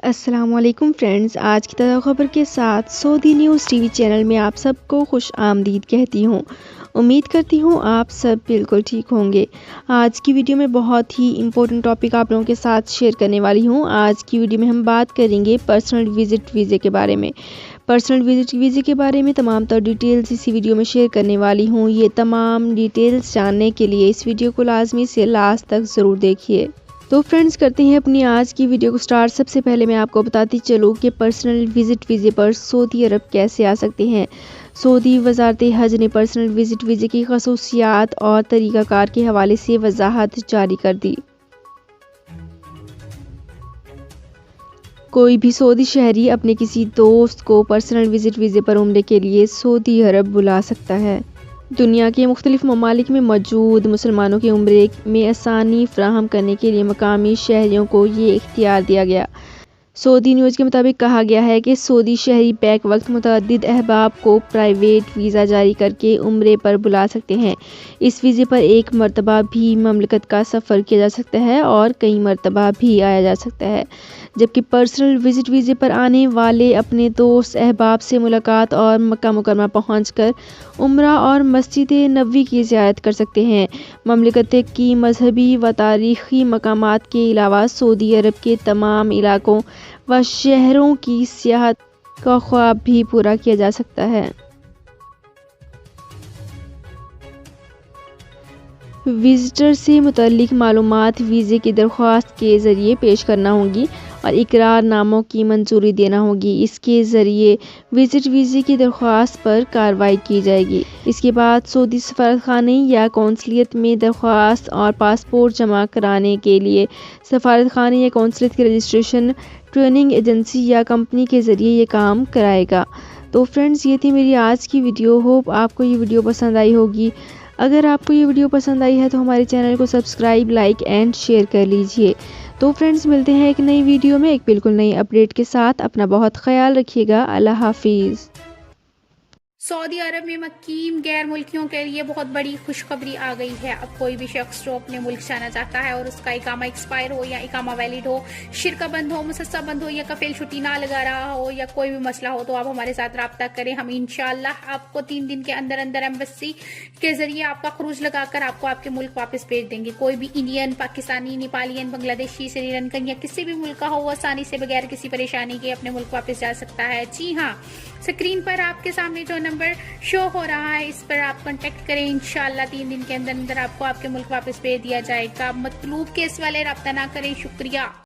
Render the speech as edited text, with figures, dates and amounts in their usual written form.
السلام علیکم فرینڈز، آج کی تازہ خبر کے ساتھ سعودی نیوز ٹی وی چینل میں آپ سب کو خوش آمدید کہتی ہوں۔ امید کرتی ہوں آپ سب بالکل ٹھیک ہوں گے۔ آج کی ویڈیو میں بہت ہی امپورٹنٹ ٹاپک آپ لوگوں کے ساتھ شیئر کرنے والی ہوں۔ آج کی ویڈیو میں ہم بات کریں گے پرسنل وزٹ ویزے کے بارے میں۔ پرسنل وزٹ ویزے کے بارے میں تمام تر ڈیٹیلز اسی ویڈیو میں شیئر کرنے والی ہوں۔ یہ تمام ڈیٹیلز جاننے کے لیے اس ویڈیو کو لازمی سے لاسٹ تک ضرور دیکھیے۔ تو فرینڈز، کرتے ہیں اپنی آج کی ویڈیو کو سٹارٹ۔ سب سے پہلے میں آپ کو بتاتی چلوں کہ پرسنل وزٹ ویزے پر سعودی عرب کیسے آ سکتے ہیں۔ سعودی وزارت حج نے پرسنل وزٹ ویزے کی خصوصیات اور طریقہ کار کے حوالے سے وضاحت جاری کر دی۔ کوئی بھی سعودی شہری اپنے کسی دوست کو پرسنل وزٹ ویزے پر عمرے کے لیے سعودی عرب بلا سکتا ہے۔ دنیا کے مختلف ممالک میں موجود مسلمانوں کے عمرے میں آسانی فراہم کرنے کے لیے مقامی شہریوں کو یہ اختیار دیا گیا۔ سعودی نیوز کے مطابق کہا گیا ہے کہ سعودی شہری بیک وقت متعدد احباب کو پرائیویٹ ویزا جاری کر کے عمرے پر بلا سکتے ہیں۔ اس ویزے پر ایک مرتبہ بھی مملکت کا سفر کیا جا سکتا ہے اور کئی مرتبہ بھی آیا جا سکتا ہے، جبکہ پرسنل وزٹ ویزے پر آنے والے اپنے دوست احباب سے ملاقات اور مکہ مکرمہ پہنچ کر عمرہ اور مسجد نبوی کی زیارت کر سکتے ہیں۔ مملکت کی مذہبی و تاریخی مقامات کے علاوہ سعودی عرب کے تمام علاقوں و شہروں کی سیاحت کا خواب بھی پورا کیا جا سکتا ہے۔ وزٹر سے متعلق معلومات ویزے کی درخواست کے ذریعے پیش کرنا ہوں گی اور اقرار ناموں کی منظوری دینا ہوگی۔ اس کے ذریعے وزٹ ویزے کی درخواست پر کارروائی کی جائے گی۔ اس کے بعد سعودی سفارتخانے یا قونصلیت میں درخواست اور پاسپورٹ جمع کرانے کے لیے سفارتخانے یا قونصلیت کی رجسٹریشن ٹریننگ ایجنسی یا کمپنی کے ذریعے یہ کام کرائے گا۔ تو فرینڈز، یہ تھی میری آج کی ویڈیو۔ ہوپ آپ کو یہ ویڈیو پسند آئی ہوگی۔ اگر آپ کو یہ ویڈیو پسند آئی ہے تو ہمارے چینل کو سبسکرائب، لائک اینڈ شیئر کر لیجئے۔ تو فرینڈز، ملتے ہیں ایک نئی ویڈیو میں ایک بالکل نئی اپڈیٹ کے ساتھ۔ اپنا بہت خیال رکھیے گا۔ اللہ حافظ۔ سعودی عرب میں مقیم غیر ملکیوں کے لیے بہت بڑی خوشخبری آ گئی ہے۔ اب کوئی بھی شخص جو اپنے ملک جانا چاہتا ہے اور اس کا اقامہ ایکسپائر ہو یا اقامہ ویلڈ ہو، شرکہ بند ہو، مسسہ بند ہو یا کفیل چھٹی نہ لگا رہا ہو یا کوئی بھی مسئلہ ہو، تو آپ ہمارے ساتھ رابطہ کریں۔ ہم انشاءاللہ آپ کو 3 دن کے اندر اندر ایمبیسی کے ذریعے آپ کا خروج لگا کر آپ کو آپ کے ملک واپس بھیج دیں گے۔ کوئی بھی انڈین، پاکستانی، نیپالین، بنگلہ دیشی، سری لنکن یا کسی بھی ملک کا ہو، وہ آسانی سے بغیر کسی پریشانی کے اپنے ملک واپس جا سکتا ہے۔ جی ہاں، اسکرین پر آپ کے سامنے جو نمبر شو ہو رہا ہے، اس پر آپ کانٹیکٹ کریں۔ انشاءاللہ 3 دن کے اندر اندر آپ کو آپ کے ملک واپس بھیج دیا جائے گا۔ مطلوب کیس والے رابطہ نہ کریں۔ شکریہ۔